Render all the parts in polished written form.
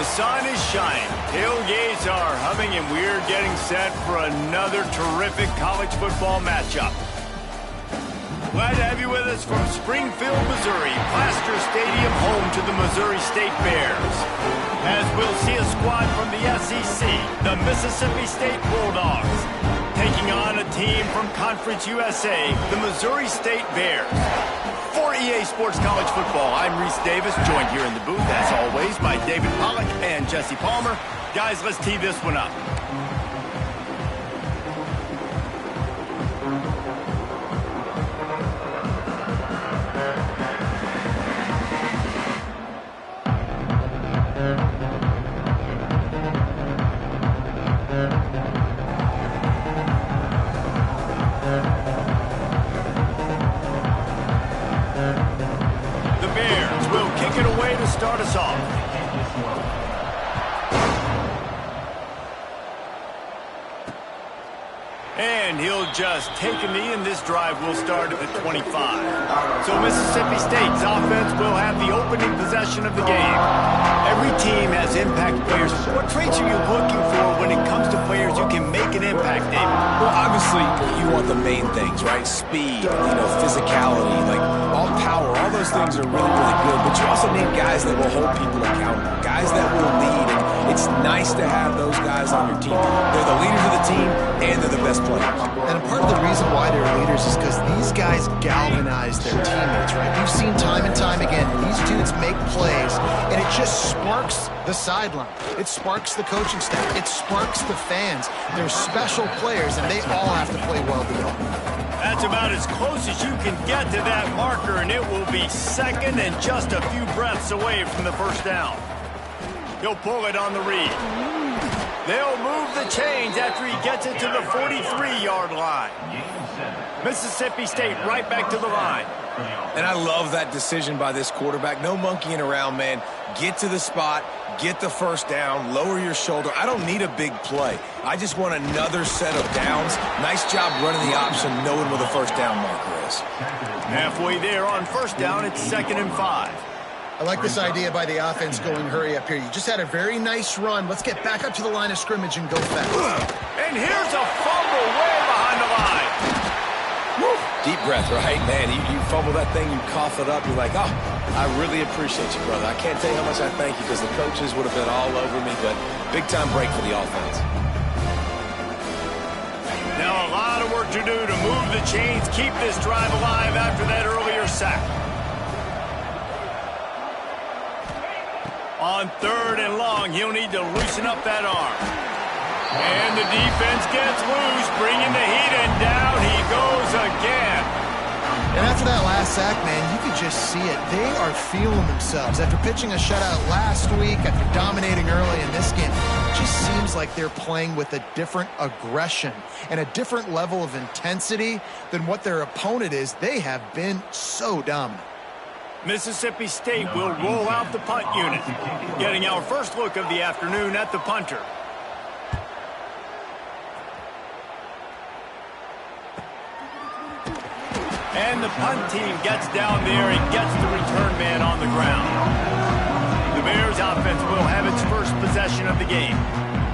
The sun is shining, tailgates are humming, and we're getting set for another terrific college football matchup. Glad to have you with us from Springfield, Missouri, Plaster Stadium, home to the Missouri State Bears. As we'll see a squad from the SEC, the Mississippi State Bulldogs, taking on a team from Conference USA, the Missouri State Bears. For EA Sports College Football, I'm Reese Davis, joined here in the booth, as always, by David Pollack and Jesse Palmer. Guys, let's tee this one up. Start us off. And he'll just take a knee, and this drive will start at the 25. So Mississippi State's offense will have the opening possession of the game. Every team has impact players. What traits are you looking for when it comes to players who can make an impact, David? Well, obviously, you want the main things, right? Speed, physicality, like all power. All those things are really, really good. But you also need guys that will hold people accountable, guys that will lead. And it's nice to have those guys on your team. They're the leaders of the team, and they're the best players. And part of the reason why they're leaders is because these guys galvanize their teammates, right? You've seen time and time again, these dudes make plays, and it just sparks the sideline. It sparks the coaching staff. It sparks the fans. They're special players, and they all have to play well together. That's about as close as you can get to that marker, and it will be second and just a few breaths away from the first down. He'll pull it on the read. They'll move the chains after he gets it to the 43-yard line. Mississippi State right back to the line. And I love that decision by this quarterback. No monkeying around, man. Get to the spot, get the first down, lower your shoulder. I don't need a big play. I just want another set of downs. Nice job running the option, knowing where the first down marker is. Halfway there on first down, it's 2nd and 5. I like this idea by the offense going hurry up here. You just had a very nice run. Let's get back up to the line of scrimmage and go fast. And here's a fumble way behind the line. Woo. Deep breath, right? Man, you fumble that thing, you cough it up. You're like, oh, I really appreciate you, brother. I can't tell you how much I thank you because the coaches would have been all over me, but big-time break for the offense. Now a lot of work to do to move the chains, keep this drive alive after that earlier sack. On 3rd and long, he'll need to loosen up that arm. And the defense gets loose, bringing the heat, and down he goes again. And after that last sack, man, you could just see it. They are feeling themselves. After pitching a shutout last week, after dominating early in this game, it just seems like they're playing with a different aggression and a different level of intensity than what their opponent is. They have been so dominant. Mississippi State will roll out the punt unit, getting our first look of the afternoon at the punter. And the punt team gets down there and gets the return man on the ground. The Bears offense will have its first possession of the game.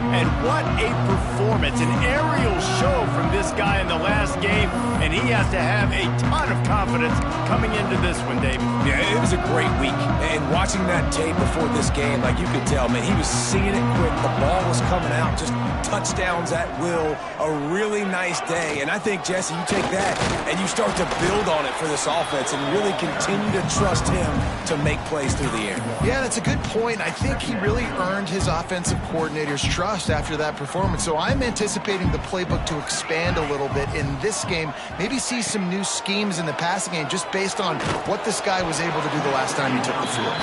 And what a performance, an aerial show from this guy in the last game, and he has to have a ton of confidence coming into this one, David. Yeah, it was a great week. And watching that tape before this game, like you could tell, man, he was seeing it quick. The ball was coming out, just touchdowns at will. A really nice day. And I think, Jesse, you take that and you start to build on it for this offense and really continue to trust him to make plays through the air. Yeah, that's a good point. I think he really earned his offensive coordinator's trust after that performance. So I'm anticipating the playbook to expand a little bit in this game. Maybe see some new schemes in the passing game just based on what this guy was able to do the last time he took the field.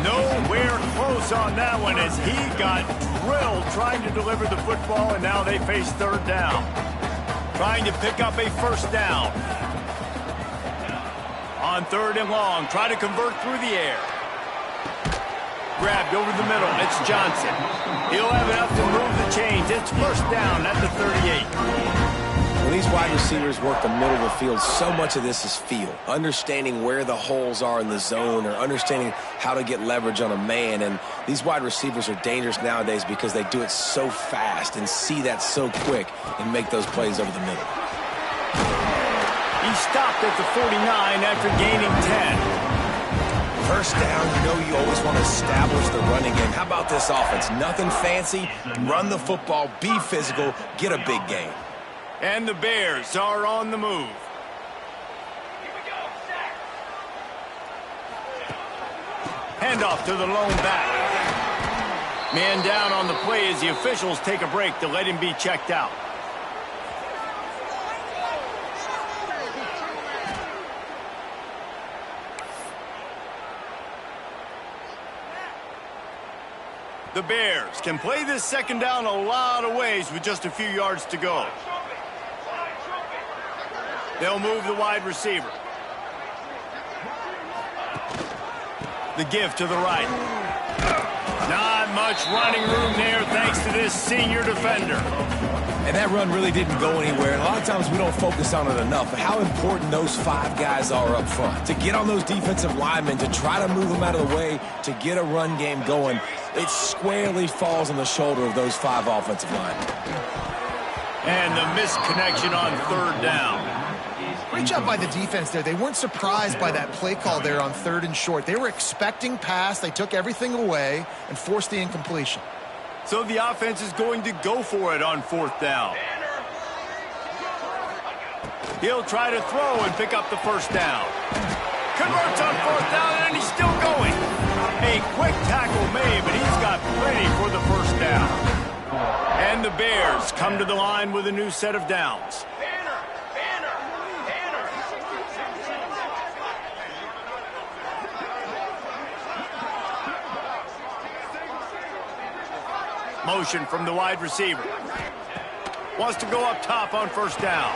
Nowhere close on that one as he got drilled trying to deliver the football, and now they face 3rd down. Trying to pick up a first down. On 3rd and long, try to convert through the air. Grabbed over the middle. It's Johnson. He'll have enough to move the chains. It's first down at the 38. When these wide receivers work the middle of the field, so much of this is feel. Understanding where the holes are in the zone or understanding how to get leverage on a man. And these wide receivers are dangerous nowadays because they do it so fast and see that so quick and make those plays over the middle. He stopped at the 49 after gaining 10. First down, you know you always want to establish the running game. How about this offense? Nothing fancy. Run the football, be physical, get a big gain. And the Bears are on the move. Handoff to the lone back. Man down on the play as the officials take a break to let him be checked out. The Bears can play this second down a lot of ways with just a few yards to go. They'll move the wide receiver. The give to the right. Not much running room there thanks to this senior defender. And that run really didn't go anywhere. And a lot of times we don't focus on it enough. But how important those 5 guys are up front. To get on those defensive linemen, to try to move them out of the way, to get a run game going, it squarely falls on the shoulder of those 5 offensive linemen. And the misconnection on third down. Great job by the defense there. They weren't surprised by that play call there on 3rd and short. They were expecting pass. They took everything away and forced the incompletion. So the offense is going to go for it on 4th down. He'll try to throw and pick up the first down. Converts on 4th down, and he's still going. A quick tackle made, but he's got plenty for the first down. And the Bears come to the line with a new set of downs. Motion from the wide receiver. Wants to go up top on first down.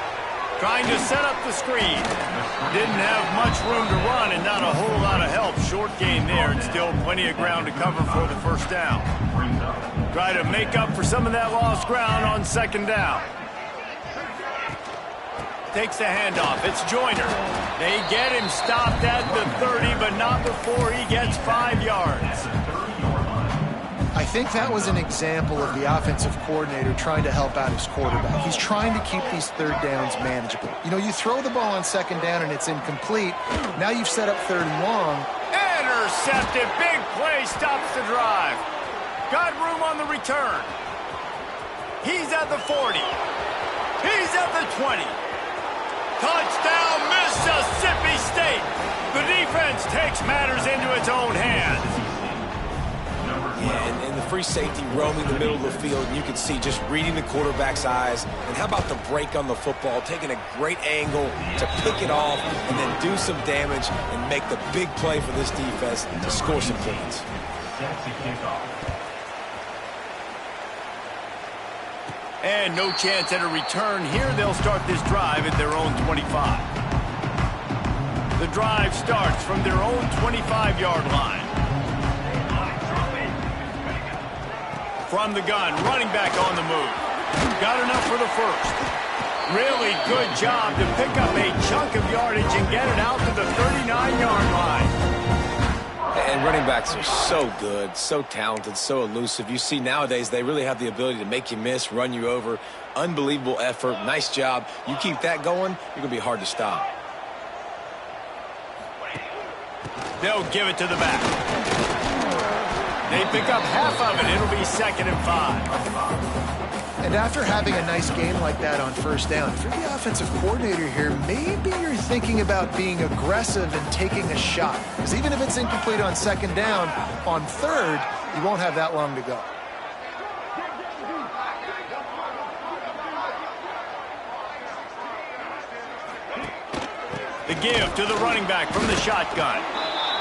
Trying to set up the screen. Didn't have much room to run and not a whole lot of help. Short gain there and still plenty of ground to cover for the first down. Try to make up for some of that lost ground on 2nd down. Takes the handoff. It's Joyner. They get him stopped at the 30, but not before he gets 5 yards. I think that was an example of the offensive coordinator trying to help out his quarterback. He's trying to keep these 3rd downs manageable. You know, you throw the ball on 2nd down and it's incomplete. Now you've set up 3rd and long. Intercepted. Big play stops the drive. Got room on the return. He's at the 40. He's at the 20. Touchdown, Mississippi State. The defense takes matters into its own hands. Yeah, and the free safety roaming the middle of the field, and you can see just reading the quarterback's eyes. And how about the break on the football, taking a great angle to pick it off and then do some damage and make the big play for this defense to score some points. And no chance at a return here. They'll start this drive at their own 25. The drive starts from their own 25-yard line. From the gun, running back on the move. Got enough for the first. Really good job to pick up a chunk of yardage and get it out to the 39-yard line. And running backs are so good, so talented, so elusive. You see nowadays they really have the ability to make you miss, run you over. Unbelievable effort. Nice job. You keep that going, you're going to be hard to stop. They'll give it to the back. They pick up half of it. It'll be 2nd and 5. And after having a nice game like that on 1st down, if you're the offensive coordinator here, maybe you're thinking about being aggressive and taking a shot. Because even if it's incomplete on 2nd down, on 3rd, you won't have that long to go. The give to the running back from the shotgun.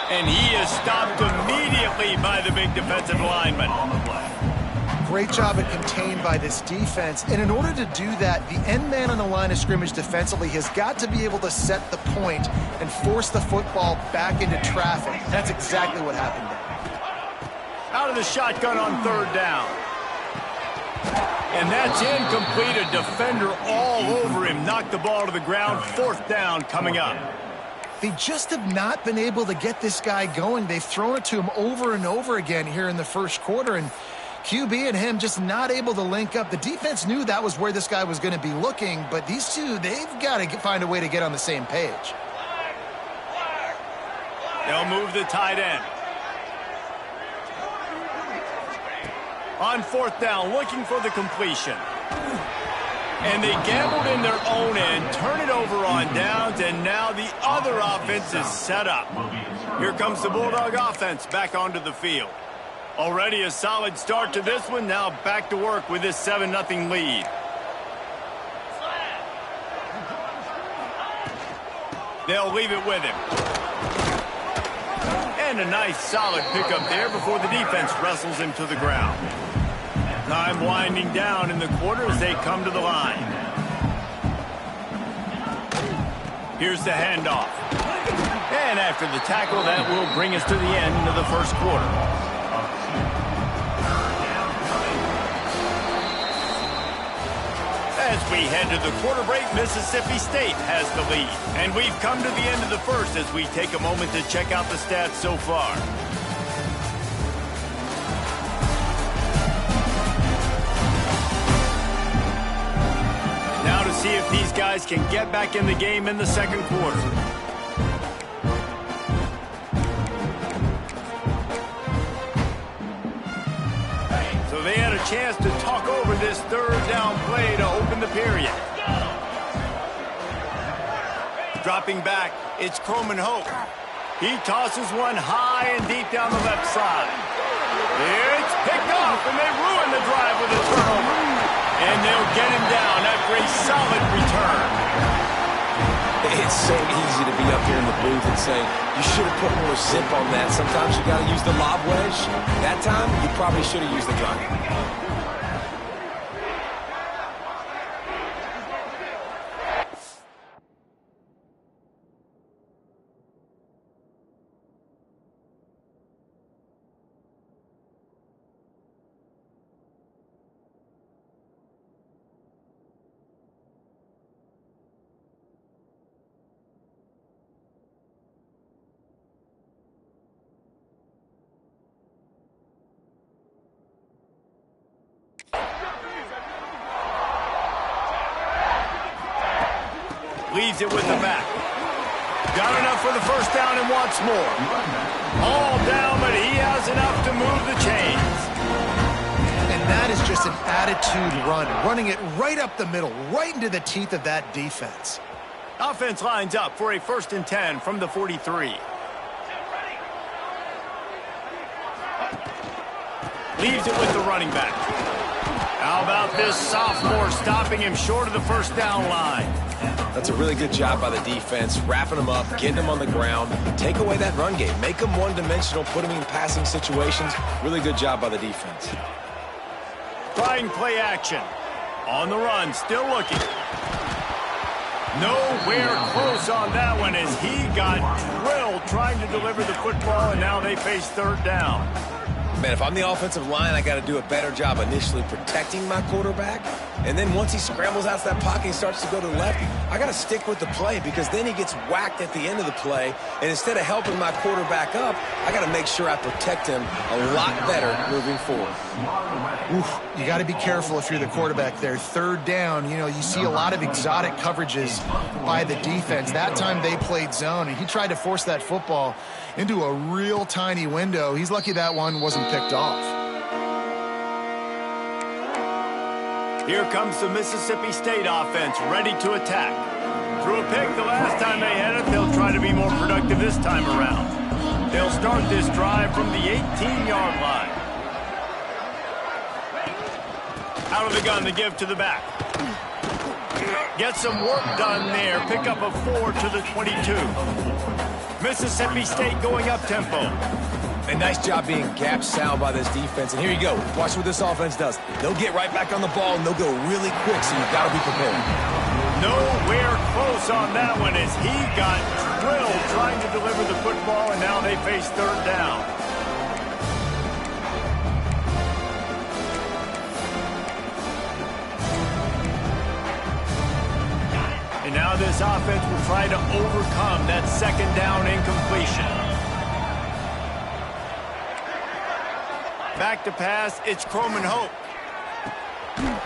And he is stopped immediately by the big defensive lineman. Great job at contained by this defense. And in order to do that, the end man on the line of scrimmage defensively has got to be able to set the point and force the football back into traffic. That's exactly what happened there. Out of the shotgun on 3rd down. And that's incomplete. A defender all over him. Knocked the ball to the ground. 4th down coming up. They just have not been able to get this guy going. They've thrown it to him over and over again here in the first quarter, and QB and him just not able to link up. The defense knew that was where this guy was going to be looking, but these two, they've got to find a way to get on the same page. They'll move the tight end. On 4th down, looking for the completion. And they gambled in their own end, turn it over on downs, and now the other offense is set up. Here comes the Bulldog offense back onto the field. Already a solid start to this one, now back to work with this 7-0 lead. They'll leave it with him. And a nice solid pickup there before the defense wrestles him to the ground. Time winding down in the quarter as they come to the line. Here's the handoff. And after the tackle, that will bring us to the end of the first quarter. As we head to the quarter break, Mississippi State has the lead. And we've come to the end of the first as we take a moment to check out the stats so far. Now to see if these guys can get back in the game in the second quarter. So they had a chance to talk over this 3rd down play to open the period. Dropping back, it's Croman Hope. He tosses one high and deep down the left side. It's picked off, and they ruin the drive with a turnover. And they'll get him down after a solid return. It's so easy to be up here in the booth and say, you should have put more zip on that. Sometimes you got to use the lob wedge. That time, you probably should have used the drive. Leaves it with the back. Got enough for the first down and wants more. All down, but he has enough to move the chains. And that is just an attitude run, running it right up the middle, right into the teeth of that defense. Offense lines up for a 1st and 10 from the 43. Leaves it with the running back. How about this sophomore stopping him short of the first down line? That's a really good job by the defense, wrapping them up, getting them on the ground. Take away that run game. Make them one-dimensional, put them in passing situations. Really good job by the defense. Trying play action. On the run, still looking. Nowhere close on that one as he got drilled trying to deliver the football, and now they face 3rd down. Man, if I'm the offensive line, I got to do a better job initially protecting my quarterback. And then once he scrambles out of that pocket and starts to go to the left, I got to stick with the play because then he gets whacked at the end of the play. And instead of helping my quarterback up, I got to make sure I protect him a lot better moving forward. Oof, you got to be careful if you're the quarterback there. 3rd down, you know, you see a lot of exotic coverages by the defense. That time they played zone, and he tried to force that football into a real tiny window. He's lucky that one wasn't picked off. Here comes the Mississippi State offense, ready to attack. Threw a pick the last time they had it. They'll try to be more productive this time around. They'll start this drive from the 18-yard line. Out of the gun, the give to the back. Get some work done there. Pick up a 4 to the 22. Mississippi State going up tempo. A nice job being gap sound by this defense. And here you go. Watch what this offense does. They'll get right back on the ball, and they'll go really quick, so you've got to be prepared. Nowhere close on that one as he got drilled trying to deliver the football, and now they face 3rd down. this offense will try to overcome that second down incompletion. Back to pass, it's Croman Hope.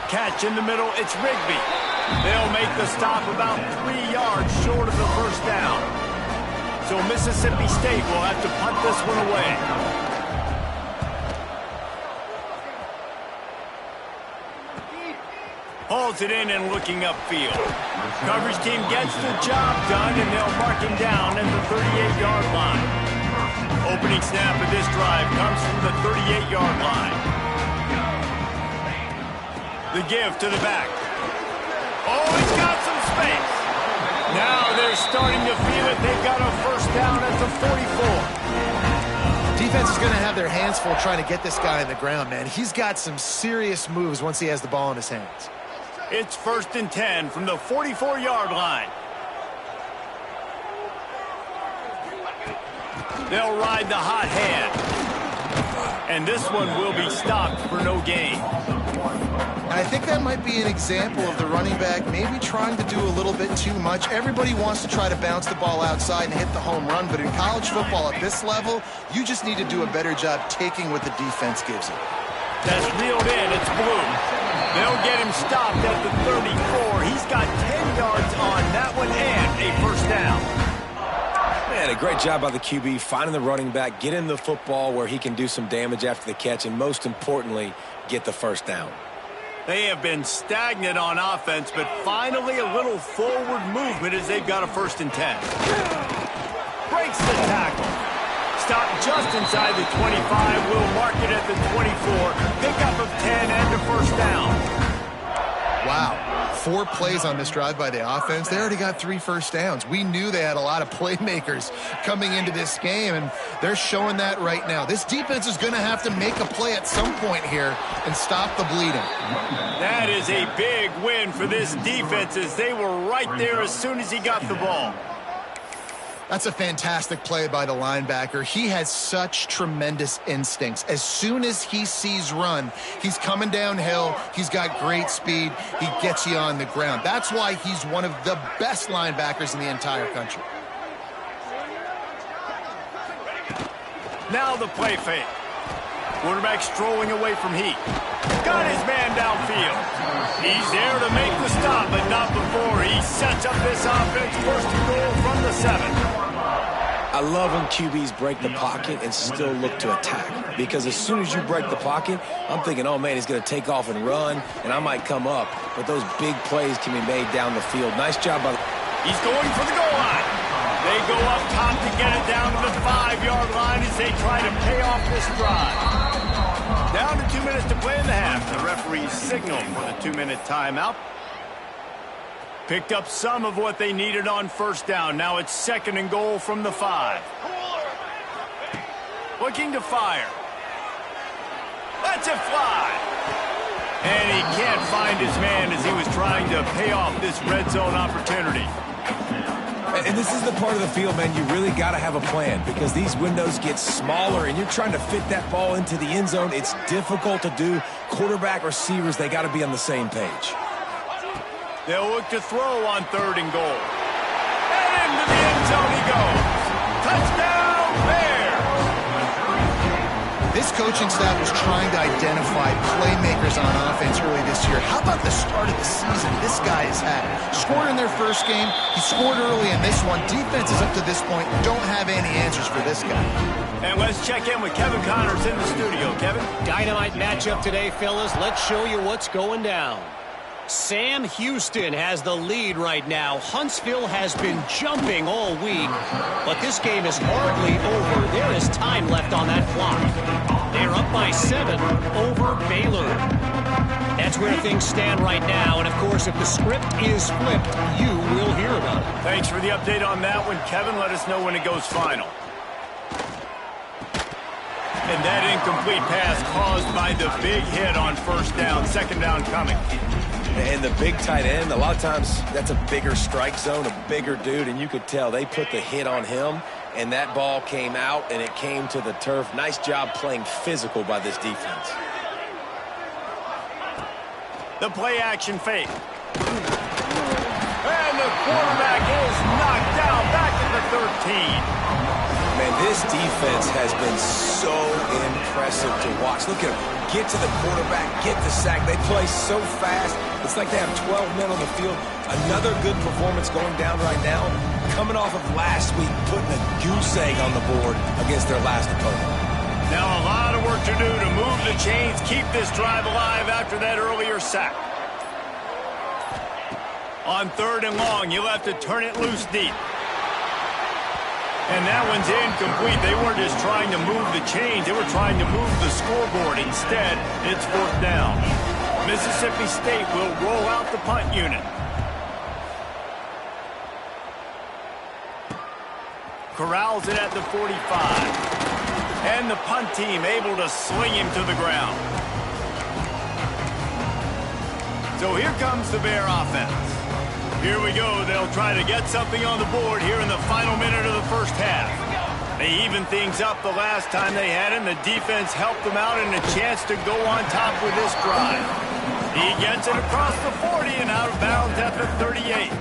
Catch in the middle, it's Rigby. They'll make the stop about 3 yards short of the first down. So Mississippi State will have to punt this one away. Hauls it in and looking upfield. Coverage team gets the job done, and they'll mark him down at the 38-yard line. Opening snap of this drive comes from the 38-yard line. The give to the back. Oh, he's got some space. Now they're starting to feel it. They've got a first down at the 44. Defense is going to have their hands full trying to get this guy on the ground, man. He's got some serious moves once he has the ball in his hands. It's 1st and 10 from the 44-yard line. They'll ride the hot hand. And this one will be stopped for no gain. I think that might be an example of the running back maybe trying to do a little bit too much. Everybody wants to try to bounce the ball outside and hit the home run, but in college football at this level, you just need to do a better job taking what the defense gives you. That's reeled in. It's Blue. They'll get him stopped at the 34. He's got 10 yards on that one and a first down. Man, a great job by the QB finding the running back, getting the football where he can do some damage after the catch, and most importantly, get the first down. They have been stagnant on offense, but finally a little forward movement as they've got a 1st and 10. Breaks the tackle. Stopped just inside the 25. Will mark it at the 24. Pickup of 10 and a first down. Wow. 4 plays on this drive by the offense. They already got 3 first downs. We knew they had a lot of playmakers coming into this game, and they're showing that right now. This defense is going to have to make a play at some point here and stop the bleeding. That is a big win for this defense as they were right there as soon as he got the ball. That's a fantastic play by the linebacker. He has such tremendous instincts. As soon as he sees run, he's coming downhill. He's got great speed. He gets you on the ground. That's why he's one of the best linebackers in the entire country. Now the play fake. Quarterback strolling away from heat. Got his man downfield. He's there to make the stop, but not before he sets up this offense. 1st and goal from the 7. I love when QBs break the pocket and still look to attack. Because as soon as you break the pocket, I'm thinking, oh, man, he's going to take off and run, and I might come up. But those big plays can be made down the field. Nice job by the... He's going for the goal line. They go up top to get it down to the 5-yard line as they try to pay off this drive. Down to 2 minutes to play in the half. The referees signal for the 2-minute timeout. Picked up some of what they needed on first down. Now it's 2nd and goal from the 5. Looking to fire. Lets it fly. And he can't find his man as he was trying to pay off this red zone opportunity. And this is the part of the field, man, you really got to have a plan because these windows get smaller and you're trying to fit that ball into the end zone. It's difficult to do. Quarterback, receivers, they got to be on the same page. They'll look to throw on 3rd and goal. And into the end zone he goes. Touchdown, Bears! This coaching staff was trying to identify playmakers on offense early this year. How about the start of the season this guy has had? Scored in their first game. He scored early in this one. Defenses up to this point don't have any answers for this guy. And let's check in with Kevin Connors in the studio. Kevin? Dynamite matchup today, fellas. Let's show you what's going down. Sam Houston has the lead right now. Huntsville has been jumping all week, but this game is hardly over. There is time left on that clock. They're up by 7 over Baylor. That's where things stand right now, and of course, if the script is flipped, you will hear about it. Thanks for the update on that one, Kevin. Let us know when it goes final. And that incomplete pass caused by the big hit on first down. 2nd down coming. And the big tight end, a lot of times that's a bigger strike zone, a bigger dude, and you could tell they put the hit on him, and that ball came out, and it came to the turf. Nice job playing physical by this defense. The play action fake. And the the quarterback is knocked down back at the 13. Man, this defense has been so impressive to watch. Look at them. Get to the quarterback, get the sack. They play so fast. It's like they have 12 men on the field. Another good performance going down right now. Coming off of last week, putting a goose egg on the board against their last opponent. Now a lot of work to do to move the chains, keep this drive alive after that earlier sack. On 3rd and long, you'll have to turn it loose deep. And that one's incomplete. They weren't just trying to move the chains. They were trying to move the scoreboard. Instead, it's 4th down. Mississippi State will roll out the punt unit. Corrals it at the 45. And the punt team able to sling him to the ground. So here comes the Bear offense. Here we go. They'll try to get something on the board here in the final minute of the first half. They evened things up the last time they had him. The defense helped them out and a chance to go on top with this drive. He gets it across the 40 and out of bounds at the 38.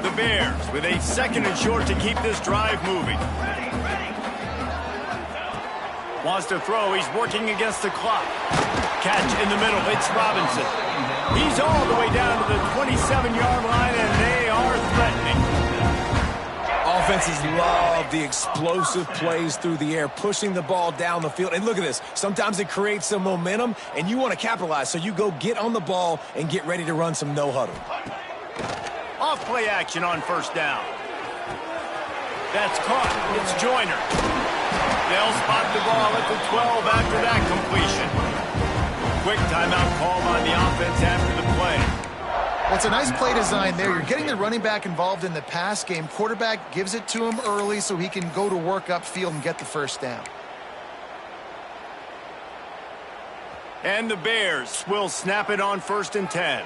The Bears with a 2nd and short to keep this drive moving. Wants to throw. He's working against the clock. Catch in the middle. It's Robinson. He's all the way down to the 27-yard line, and they are threatening. Offenses love the explosive plays through the air, pushing the ball down the field. And look at this. Sometimes it creates some momentum, and you want to capitalize. So you go get on the ball and get ready to run some no-huddle. Off play action on 1st down. That's caught. It's Joyner. They'll spot the ball at the 12 after that completion. Quick timeout called on the offense after the play. Well, it's a nice play design there. You're getting the running back involved in the pass game. Quarterback gives it to him early so he can go to work upfield and get the 1st down. And the Bears will snap it on 1st and 10.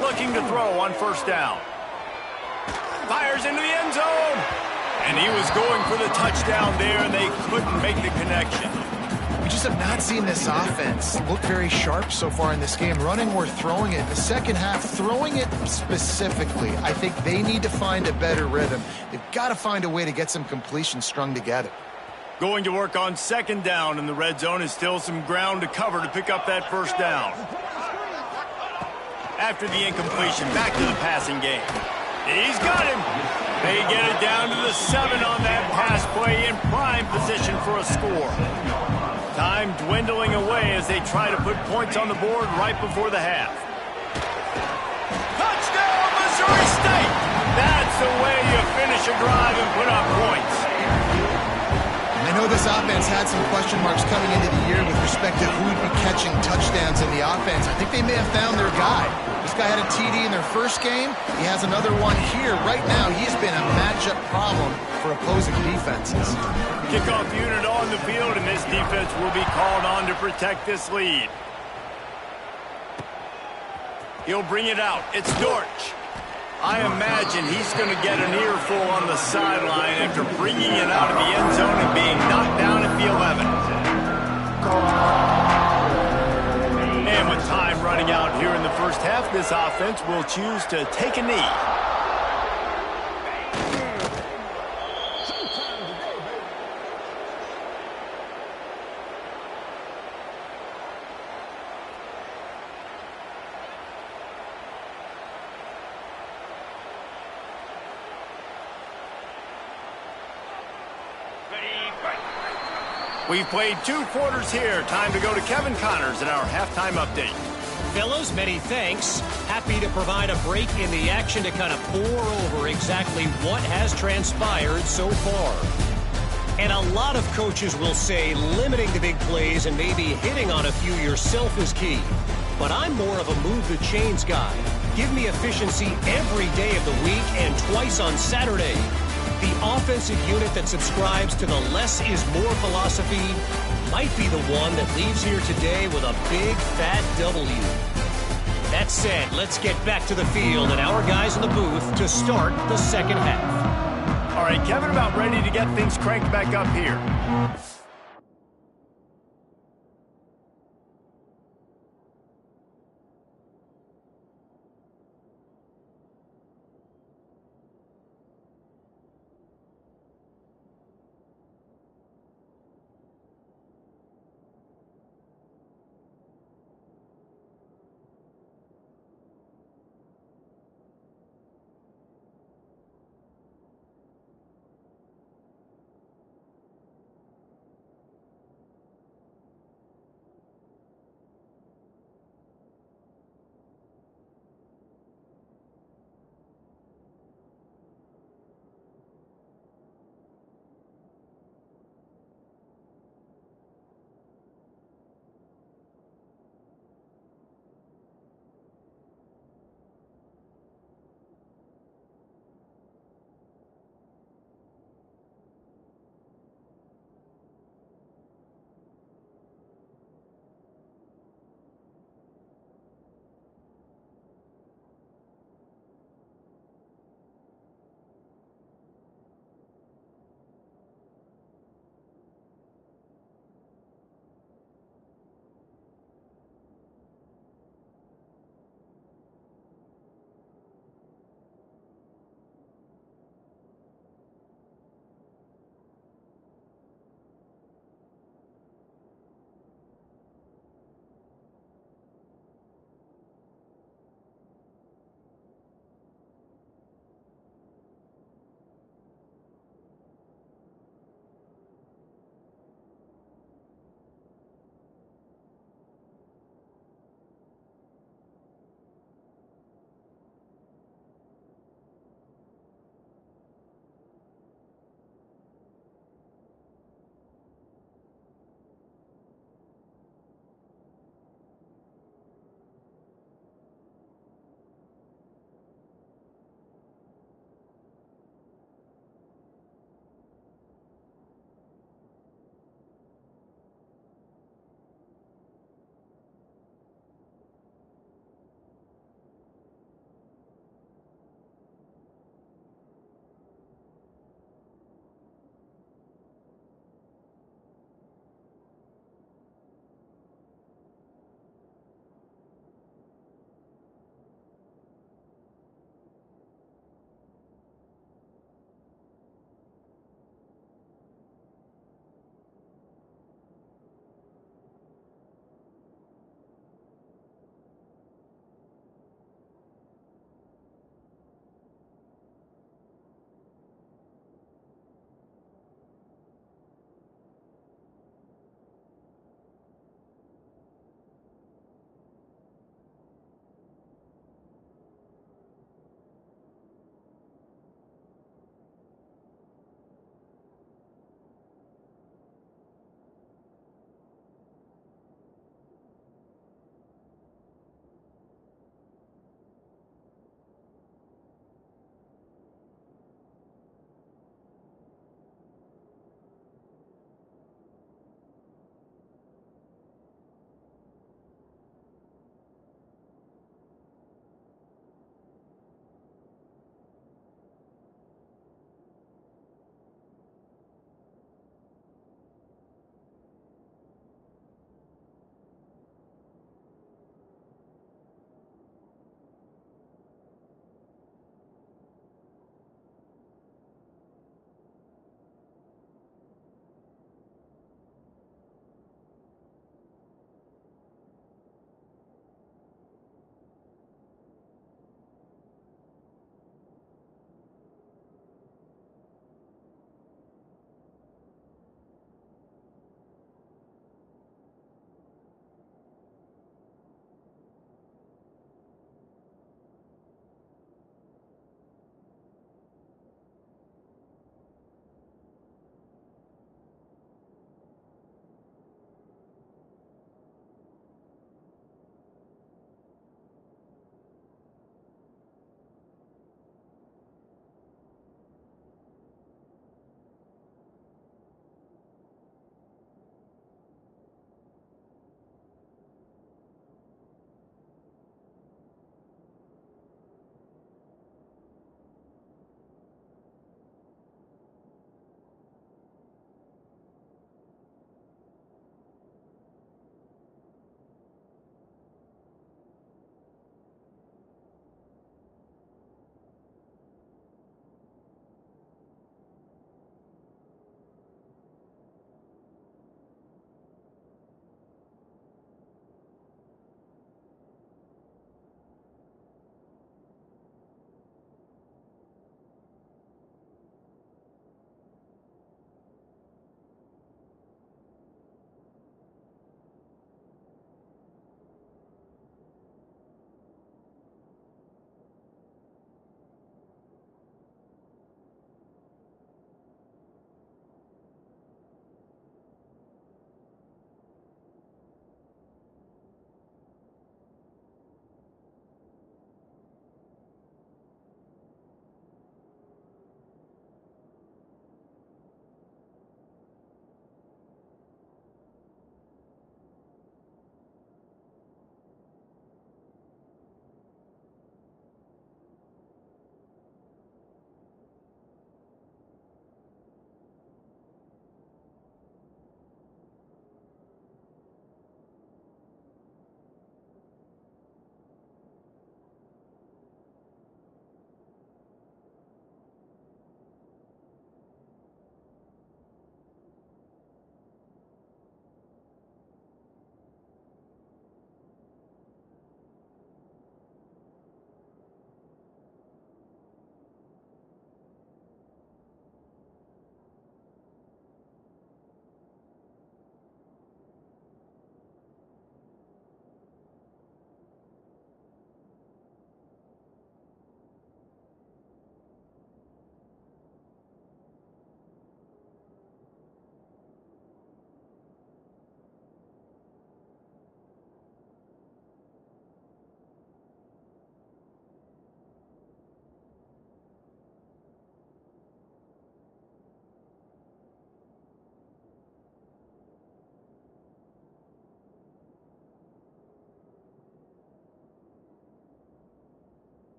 Looking to throw on 1st down. Fires into the end zone. And he was going for the touchdown there, and they couldn't make the connection. We just have not seen this offense look very sharp so far in this game, running or throwing it. The second half, throwing it specifically, I think they need to find a better rhythm. They've got to find a way to get some completions strung together. Going to work on 2nd down, and the red zone is still some ground to cover to pick up that 1st down. After the incompletion, back to the passing game. He's got him. They get it down to the 7 on that pass play in prime position for a score. Time dwindling away as they try to put points on the board right before the half. Touchdown, Missouri State! That's the way you finish a drive and put up points. I know this offense had some question marks coming into the year with respect to who would be catching touchdowns in the offense. I think they may have found their guy. This guy had a TD in their first game. He has another one here. Right now, he's been a matchup problem for opposing defenses. Kickoff unit on the field, and this defense will be called on to protect this lead. He'll bring it out. It's Dortch. I imagine he's going to get an earful on the sideline after bringing it out of the end zone and being knocked down at the 11. And with time running out here in the first half, this offense will choose to take a knee. We've played 2 quarters here. Time to go to Kevin Connors in our halftime update. Fellas, many thanks. Happy to provide a break in the action to kind of pour over exactly what has transpired so far. And a lot of coaches will say limiting the big plays and maybe hitting on a few yourself is key. But I'm more of a move the chains guy. Give me efficiency every day of the week and twice on Saturday. The offensive unit that subscribes to the less is more philosophy might be the one that leaves here today with a big fat W. That said, let's get back to the field and our guys in the booth to start the second half. All right, Kevin, about ready to get things cranked back up here.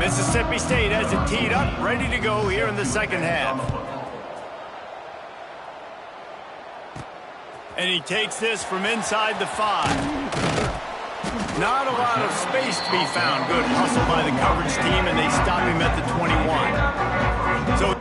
Mississippi State has it teed up, ready to go here in the second half. And he takes this from inside the 5. Not a lot of space to be found. Good hustle by the coverage team, and they stop him at the 21. So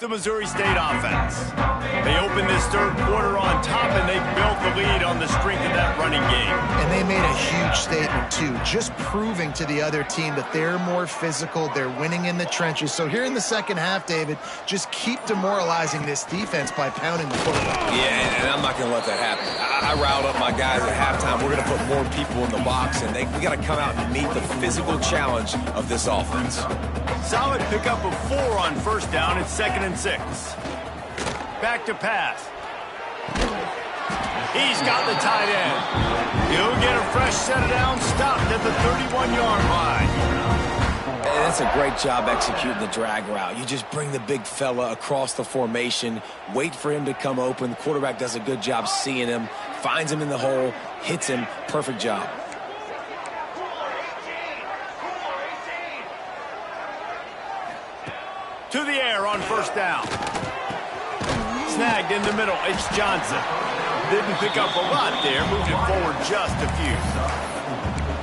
the Missouri State offense. They opened this third quarter on top, and they built the lead on the strength of that running game. And they made a huge statement, too, just proving to the other team that they're more physical, they're winning in the trenches. So here in the second half, David, just keep demoralizing this defense by pounding the football. Yeah, and I'm not going to let that happen. I riled up my guys at halftime. We're going to put more people in the box, and we got to come out and meet the physical challenge of this offense. Solid pickup of 4 on first down. It's 2nd and 6. Back to pass. He's got the tight end. He'll get a fresh set down, stopped at the 31-yard line. And that's a great job executing the drag route. You just bring the big fella across the formation, wait for him to come open. The quarterback does a good job seeing him, finds him in the hole, hits him. Perfect job. To the air on first down. Snagged in the middle. It's Johnson. Didn't pick up a lot there. Moved it forward just a few.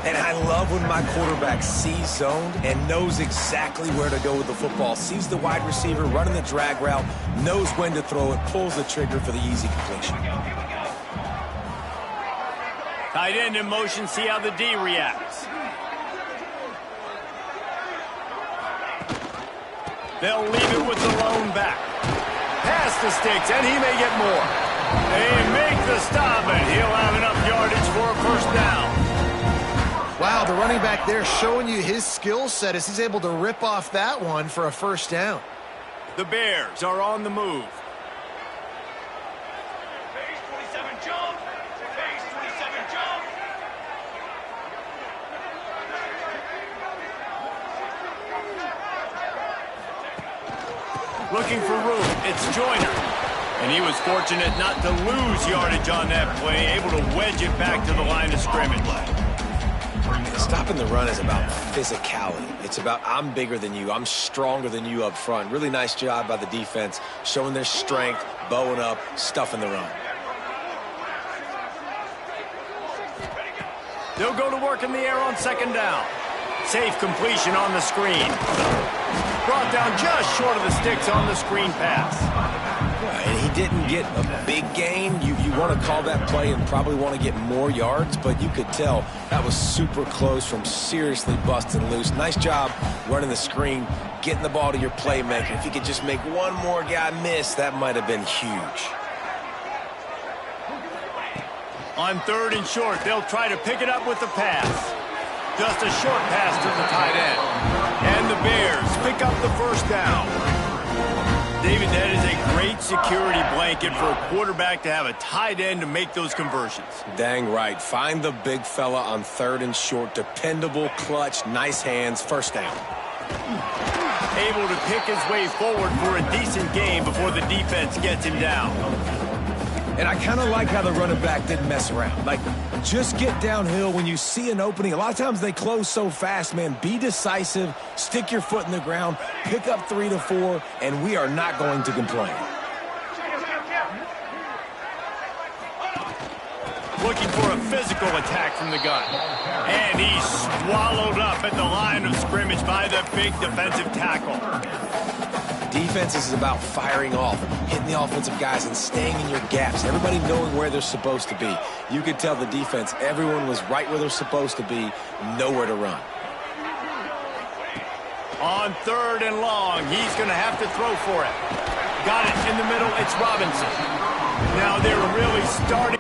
And I love when my quarterback sees zoned and knows exactly where to go with the football. Sees the wide receiver running the drag route, knows when to throw it, pulls the trigger for the easy completion. Tight end in motion. See how the D reacts. They'll leave it with the lone back. Past the sticks, and he may get more. They make the stop, and he'll have enough yardage for a first down. Wow, the running back there showing you his skill set as he's able to rip off that one for a first down. The Bears are on the move. Looking for room, it's Joyner. And he was fortunate not to lose yardage on that play, able to wedge it back to the line of scrimmage. His Stopping the run is about physicality. It's about I'm bigger than you. I'm stronger than you up front. Really nice job by the defense, showing their strength, bowing up, stuffing the run. They'll go to work in the air on second down. Safe completion on the screen. Brought down just short of the sticks on the screen pass. And he didn't get a big gain. You want to call that play and probably want to get more yards, but you could tell that was super close from seriously busting loose. Nice job running the screen, getting the ball to your playmaker. If you could just make one more guy miss, that might have been huge. On third and short, they'll try to pick it up with the pass. Just a short pass to the tight end. And the Bears pick up the first down. David, that is a great security blanket for a quarterback to have a tight end to make those conversions. Dang right. Find the big fella on third and short. Dependable, clutch, nice hands, first down. Able to pick his way forward for a decent game before the defense gets him down. And I kind of like how the running back didn't mess around. Like, just get downhill when you see an opening. A lot of times they close so fast, man. Be decisive, stick your foot in the ground, pick up 3 to 4, and we are not going to complain. Looking for a physical attack from the gun. And he's swallowed up at the line of scrimmage by the big defensive tackle. Defense is about firing off, hitting the offensive guys, and staying in your gaps. Everybody knowing where they're supposed to be. You could tell the defense, everyone was right where they're supposed to be, nowhere to run. On third and long, he's going to have to throw for it. Got it in the middle, it's Robinson. Now they're really starting.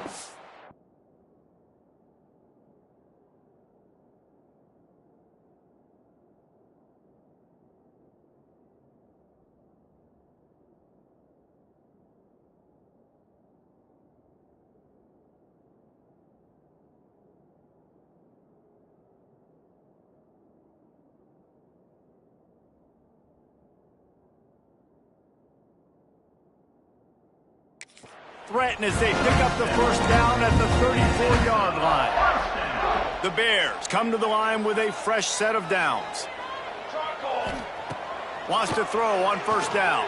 Threaten as they pick up the first down at the 34-yard line. The Bears come to the line with a fresh set of downs. Wants to throw on first down.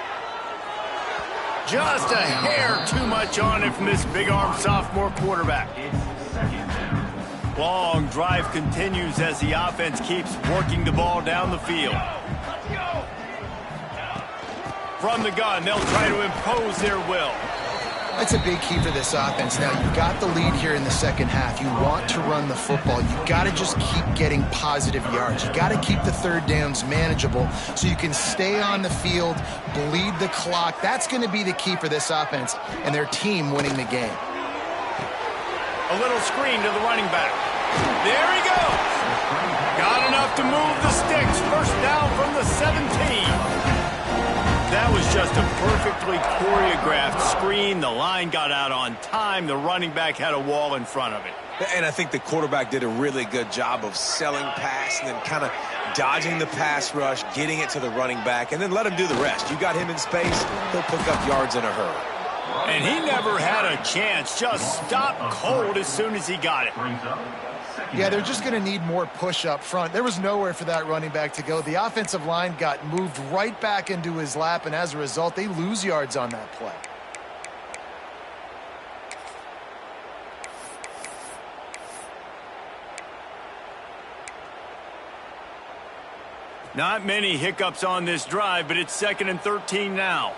Just a hair too much on it from this big-arm sophomore quarterback. Long drive continues as the offense keeps working the ball down the field. From the gun, they'll try to impose their will. That's a big key for this offense. Now, you've got the lead here in the second half. You want to run the football. You've got to just keep getting positive yards. You've got to keep the third downs manageable so you can stay on the field, bleed the clock. That's going to be the key for this offense and their team winning the game. A little screen to the running back. There he goes. Got enough to move the sticks. First down from the 17. That was just a perfectly choreographed screen. The line got out on time. The running back had a wall in front of it. And I think the quarterback did a really good job of selling pass and then kind of dodging the pass rush, getting it to the running back, and then let him do the rest. You got him in space, he'll pick up yards in a hurry. And he never had a chance. Just stopped cold as soon as he got it. Yeah, they're just going to need more push up front. There was nowhere for that running back to go. The offensive line got moved right back into his lap, and as a result, they lose yards on that play. Not many hiccups on this drive, but it's 2nd and 13 now.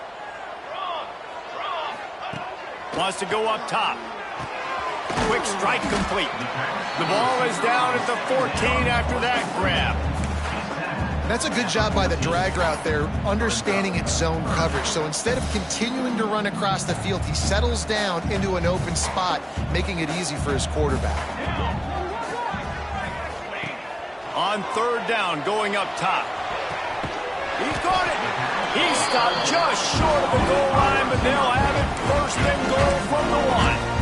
Wants to go up top. Quick strike complete. The ball is down at the 14 after that grab. That's a good job by the drag route there, understanding its zone coverage. So instead of continuing to run across the field, he settles down into an open spot, making it easy for his quarterback. On third down, going up top. He's got it. He stopped just short of the goal line, but they'll have it 1st and goal from the 1.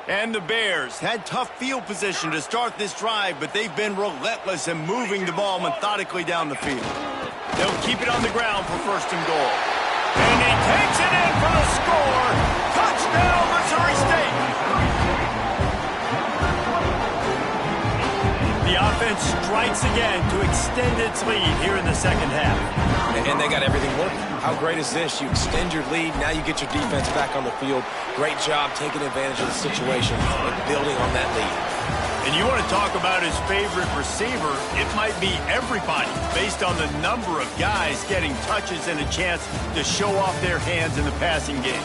And the Bears had tough field position to start this drive, but they've been relentless in moving the ball methodically down the field. They'll keep it on the ground for 1st and goal. And he takes it in for the score. Touchdown, Missouri State. offense strikes again to extend its lead here in the second half. And they got everything working. How great is this? You extend your lead, now you get your defense back on the field. Great job taking advantage of the situation and building on that lead. And you want to talk about his favorite receiver, it might be everybody based on the number of guys getting touches and a chance to show off their hands in the passing game.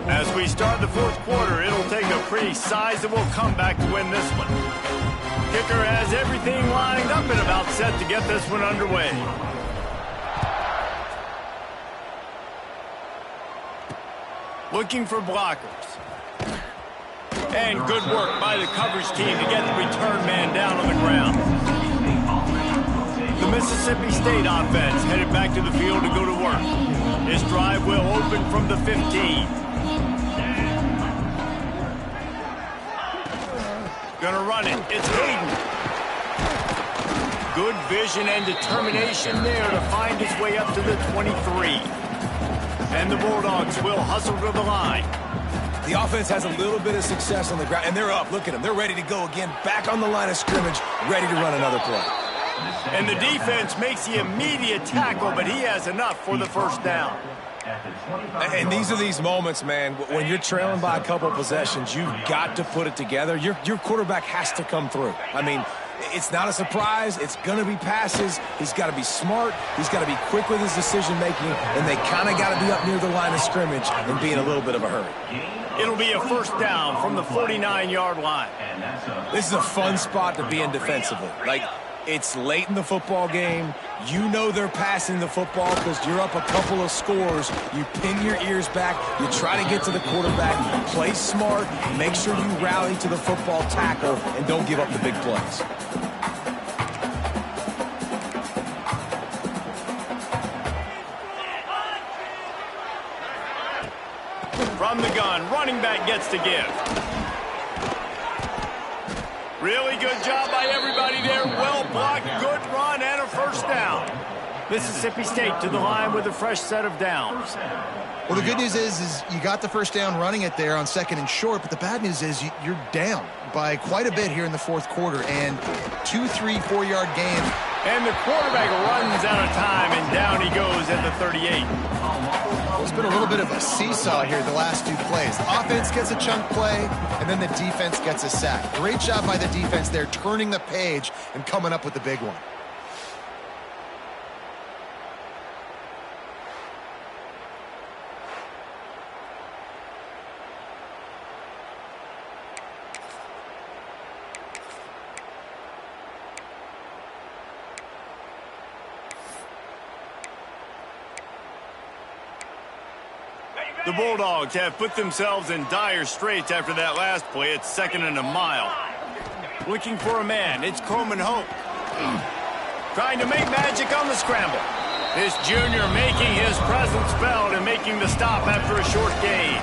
As we start the fourth quarter, it'll take a pretty sizable comeback to win this one. Kicker has everything lined up and about set to get this one underway. Looking for blockers. And good work by the coverage team to get the return man down on the ground. The Mississippi State offense headed back to the field to go to work. This drive will open from the 15. Gonna run it. It's Hayden. Good vision and determination there to find his way up to the 23. And the Bulldogs will hustle to the line. The offense has a little bit of success on the ground, and they're up. Look at them. They're ready to go again, back on the line of scrimmage, ready to run another play. And the defense makes the immediate tackle, but he has enough for the first down. And these are these moments, man, when you're trailing by a couple possessions, you've got to put it together. Your quarterback has to come through. I mean, it's not a surprise. It's going to be passes. He's got to be smart. He's got to be quick with his decision-making, and they kind of got to be up near the line of scrimmage and be in a little bit of a hurry. It'll be a first down from the 49-yard line. This is a fun spot to be in defensively. Like, it's late in the football game. You know they're passing the football because you're up a couple of scores. You pin your ears back. You try to get to the quarterback. Play smart. Make sure you rally to the football tackle and don't give up the big plays. From the gun, running back gets to give. Really good job by everybody there. Well blocked, good run, and a first down. Mississippi State to the line with a fresh set of downs. Well, the good news is you got the first down running it there on 2nd and short, but the bad news is you're down by quite a bit here in the fourth quarter, and 2, 3, 4-yard gain. And the quarterback runs out of time, and down he goes at the 38. It's been a little bit of a seesaw here the last 2 plays. The offense gets a chunk play, and then the defense gets a sack. Great job by the defense there, turning the page and coming up with the big one. The Bulldogs have put themselves in dire straits after that last play. It's 2nd and a mile. Looking for a man. It's Coleman Hope. Trying to make magic on the scramble. This junior making his presence felt and making the stop after a short gain.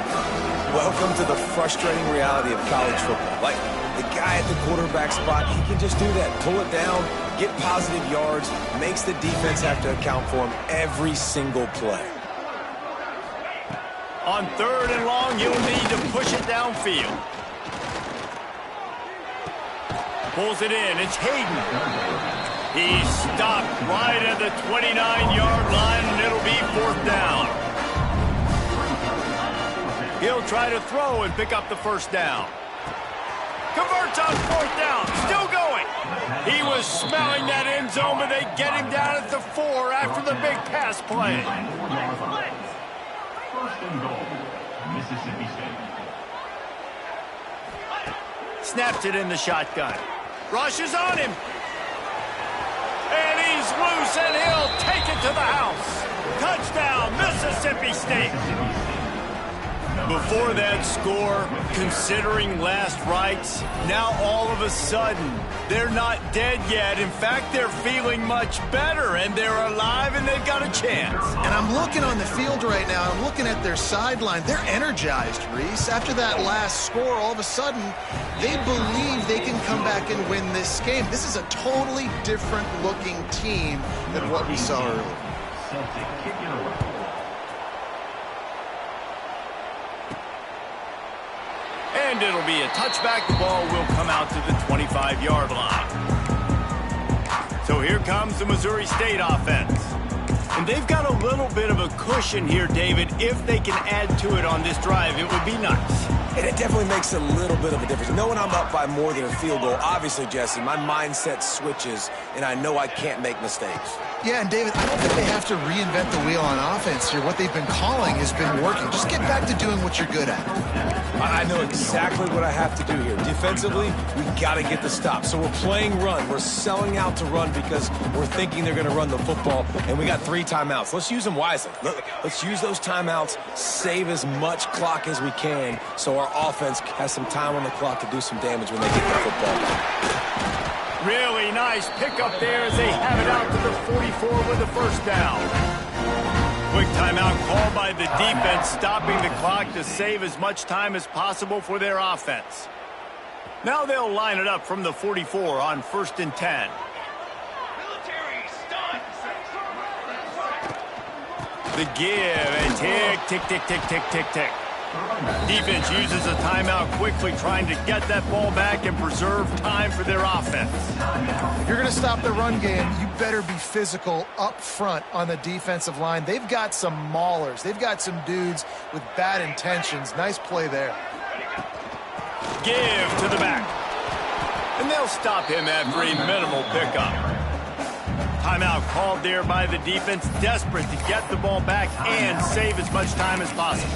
Welcome to the frustrating reality of college football. Like, the guy at the quarterback spot, he can just do that. Pull it down, get positive yards, makes the defense have to account for him every single play. On 3rd and long, you'll need to push it downfield. Pulls it in. It's Hayden. He's stopped right at the 29-yard line, and it'll be 4th down. He'll try to throw and pick up the first down. Converts on 4th down. Still going. He was smelling that end zone, but they get him down at the 4 after the big pass play. Snaps it in the shotgun. Rushes on him. And he's loose, and he'll take it to the house. Touchdown, Mississippi State. Before that score, considering last rites, now all of a sudden, they're not dead yet. In fact, they're feeling much better, and they're alive, and they've got a chance. And I'm looking on the field right now. I'm looking at their sideline. They're energized, Reese. After that last score, all of a sudden, they believe they can come back and win this game. This is a totally different-looking team than what we saw earlier. And it'll be a touchback. The ball will come out to the 25-yard line. So here comes the Missouri State offense. And they've got a little bit of a cushion here, David. If they can add to it on this drive, it would be nice. And it definitely makes a little bit of a difference. Knowing I'm up by more than a field goal, obviously, Jesse, my mindset switches, and I know I can't make mistakes. Yeah, and David, I don't think they have to reinvent the wheel on offense here. What they've been calling has been working. Just get back to doing what you're good at. I know exactly what I have to do here. Defensively, we've got to get the stop. So we're playing run. We're selling out to run because we're thinking they're going to run the football, and we got 3 timeouts. Let's use them wisely. Let's use those timeouts, save as much clock as we can so our offense has some time on the clock to do some damage when they get the football back. Really nice pickup there as they have it out to the 44 with the first down. Quick timeout called by the defense, stopping the clock to save as much time as possible for their offense. Now they'll line it up from the 44 on 1st and 10. The give, and tick, tick, tick, tick, tick, tick, tick. Defense uses a timeout quickly, trying to get that ball back and preserve time for their offense. If you're going to stop the run game, you better be physical up front on the defensive line. They've got some maulers. They've got some dudes with bad intentions. Nice play there. Give to the back. And they'll stop him after a minimal pickup. Timeout called there by the defense, desperate to get the ball back and save as much time as possible.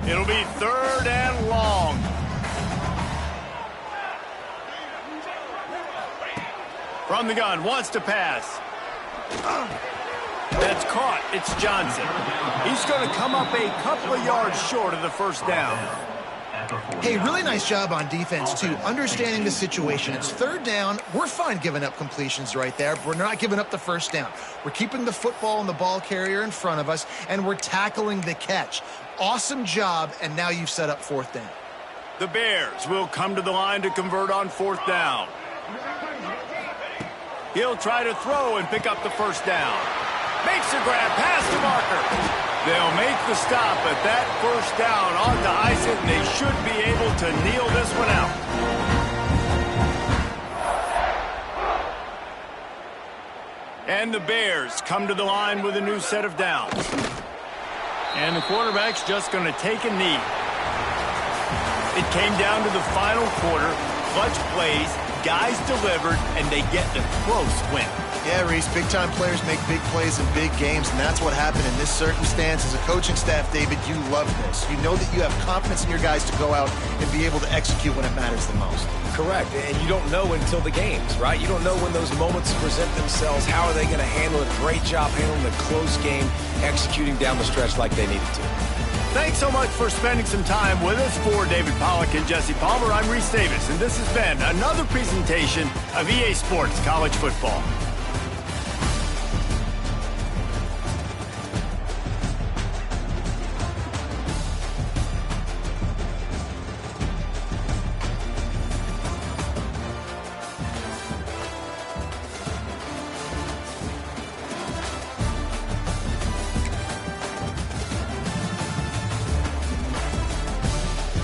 It'll be 3rd and long. From the gun, wants to pass. That's caught. It's Johnson. He's going to come up a couple of yards short of the first down. Hey, really nice job on defense, too, understanding the situation. It's 3rd down. We're fine giving up completions right there. We're not giving up the first down. We're keeping the football and the ball carrier in front of us, and we're tackling the catch. Awesome job, and now you've set up 4th down. The Bears will come to the line to convert on 4th down. He'll try to throw and pick up the first down. Makes a grab, pass to Marker. They'll make the stop, but that first down ought to ice it, and they should be able to kneel this one out. And the Bears come to the line with a new set of downs. And the quarterback's just going to take a knee. It came down to the final quarter. Clutch plays, guys delivered, and they get the close win. Yeah, Reese, big-time players make big plays in big games, and that's what happened in this circumstance. As a coaching staff, David, you love this. You know that you have confidence in your guys to go out and be able to execute when it matters the most. Correct, and you don't know until the games, right? You don't know when those moments present themselves. How are they going to handle it? Great job handling the close game, executing down the stretch like they needed to. Thanks so much for spending some time with us. For David Pollack and Jesse Palmer, I'm Reese Davis, and this has been another presentation of EA Sports College Football.